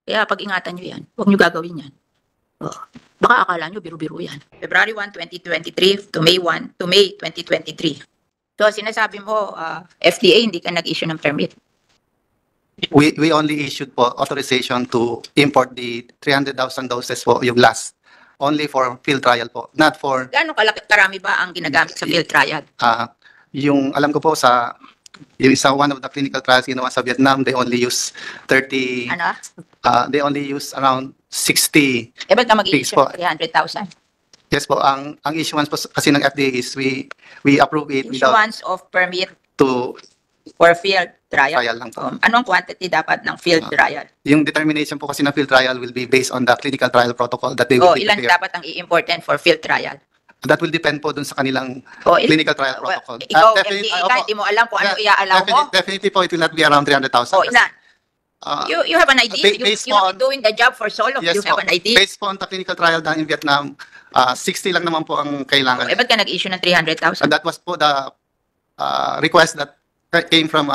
Kaya pag-ingatan nyo yan. Huwag nyo gagawin yan. Oh. Baka akala nyo biro-biro yan. February 1, 2023 to May 1 to May 2023. So sinasabi mo, FDA hindi ka nag-issue ng permit. We only issued po authorization to import the 300,000 doses po, yung last. Only for field trial po, not for... Gaano karami ba ang ginagamit sa field trial? Yung alam ko po yung isa one of the clinical trials ginawa sa Vietnam, they only use 30... Ano? They only use around 60... Ba't ka mag-i-issue ng 300,000? Yes po, ang issuance po kasi ng FDA is we approve it Issuance of permit to for field trial. Lang po. Anong quantity dapat ng field trial? Yung determination po kasi ng field trial will be based on the clinical trial protocol that they will ilan dapat ang i-important for field trial? That will depend po dun sa kanilang clinical trial protocol. Ikaw, FDA, hindi mo alam kung ano i-allow mo? Definitely po, it will not be around 300,000. Ilan? You have an idea? You have been doing the job for so long. Yes, you have an idea? Based po on the clinical trial done in Vietnam, 60 lang naman po ang kailangan. Ba't ka nag-issue ng 300,000? That was po the request that came from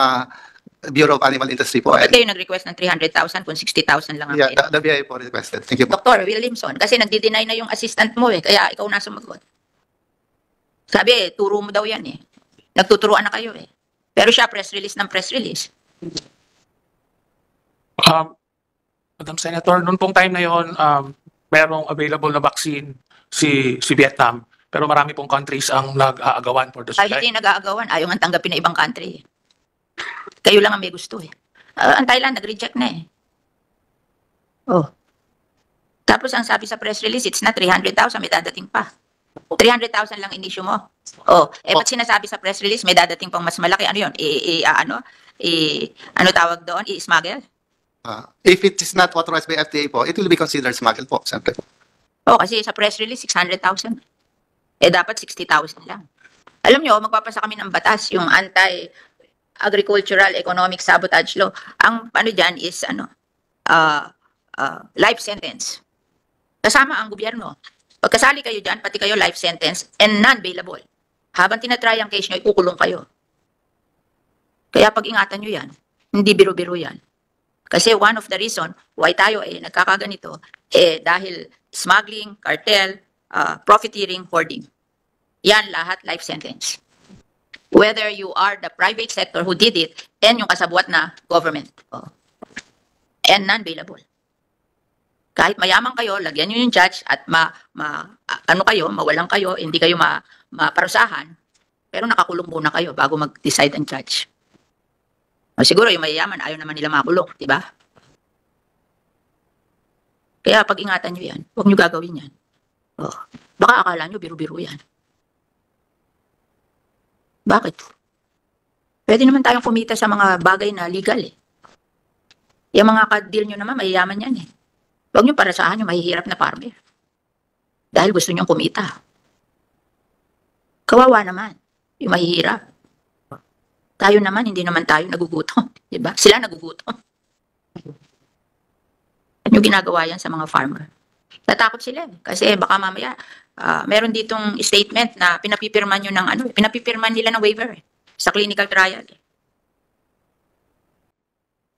Bureau of Animal Industry po. Ba't kayo nag-request ng 300,000 kung 60,000 lang ang kailangan? The BIA po requested. Thank you po. Dr. Williamson, kasi nagdi-deny na yung assistant mo kaya ikaw na sumagot. Sabi, turo mo daw yan Nagtuturuan na kayo Pero siya press release ng press release. Madam Senator, noong pong time na yon, merong available na vaccine si Vietnam, pero marami pong countries ang nag-aagawan for the supply. Ay, hindi nag-aagawan. Ayaw nga tanggapin na ibang country. Kayo lang ang may gusto ang Thailand, nag-reject na Tapos ang sabi sa press release, it's not 300,000, may dadating pa. 300,000 lang in-issue mo. Ba't sinasabi sa press release, may dadating pang mas malaki? Ano yun? Ano tawag doon? I-smuggle? If it is not authorized by FDA po, it will be considered smuggle po, siyempre. Kasi sa press release, 600,000. Dapat 60,000 lang. Alam nyo, magpapasa kami ng batas, yung anti-agricultural economic sabotage law. Ang ano dyan is, life sentence. Kasama ang gobyerno. Pagkasali kayo dyan, pati kayo life sentence and non-bailable. Habang tinatry ang case nyo, ikukulong kayo. Kaya pag-ingatan nyo yan, hindi biro-biro yan. Kasi one of the reason why tayo nagkakaganito, dahil smuggling, cartel, profiteering, hoarding. Yan lahat life sentence. Whether you are the private sector who did it and yung kasabwat na government. And non-bailable. Kahit mayaman kayo, lagyan nyo yung judge at mawalan kayo, hindi kayo maparusahan, pero nakakulong muna kayo bago mag-decide ang judge. Siguro yung mayayaman, ayaw naman nila makulong, di ba? Kaya pag-ingatan nyo yan, huwag nyo gagawin yan. Baka akala nyo biro-biro yan. Bakit? Pwede naman tayong kumita sa mga bagay na legal Yung mga ka-deal nyo naman, mayayaman yan Huwag nyo parasahan yung mahihirap na farmer. Dahil gusto nyo kumita. Kawawa naman, yung mahihirap. Tayo naman, hindi naman tayo nagugutom. Diba? Sila nagugutom. Ano ginagawa yan sa mga farmer? Tatakot sila kasi baka mamaya meron ditong statement na pinapipirman nyo ng pinapipirman nila ng waiver sa clinical trial.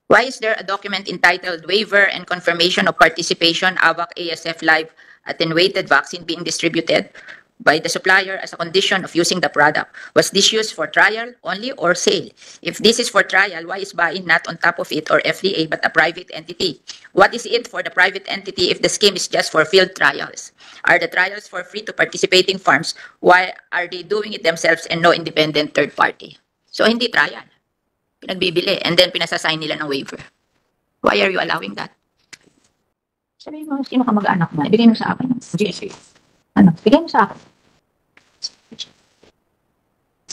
Why is there a document entitled Waiver and Confirmation of Participation AVAC ASF Live Attenuated Vaccine being distributed by the supplier as a condition of using the product? Was this used for trial only or sale? If this is for trial, why is BAIN not on top of it or FDA but a private entity? What is it for the private entity if the scheme is just for field trials? Are the trials for free to participating farms? Why are they doing it themselves and no independent third party? So hindi trial. Pinagbibili and then pinasasign nila ng waiver. Why are you allowing that? Sabi mo, sino ka mag-anak mo? Ibigay mo sa akin. GSA. Bigay mo sa akin.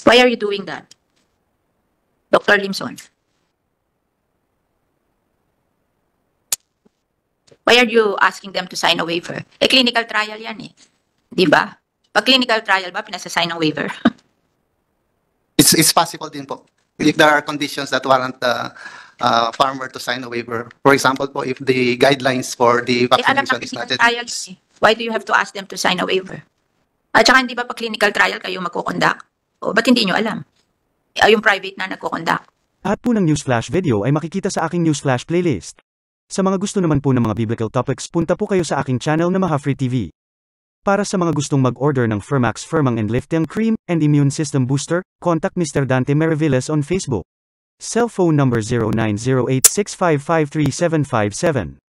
Why are you doing that? Dr. Limson? Why are you asking them to sign a waiver? Clinical trial yan Di ba? Pag clinical trial ba, pinasasign ng waiver? It's possible din po. If there are conditions that warrant the farmer to sign a waiver. For example po, if the guidelines for the vaccination is not... Why do you have to ask them to sign a waiver? At saka hindi ba pa clinical trial kayo magkukonduct? O ba't hindi nyo alam? Yung private na nagkukonduct. At po ng Newsflash video ay makikita sa aking Newsflash playlist. Sa mga gusto naman po ng mga biblical topics, punta po kayo sa aking channel na Mahafree TV. Para sa mga gustong mag-order ng Fermax Firmang and Lifting Cream and Immune System Booster, contact Mr. Dante Maravillas on Facebook. Cell phone number 0908-6553757.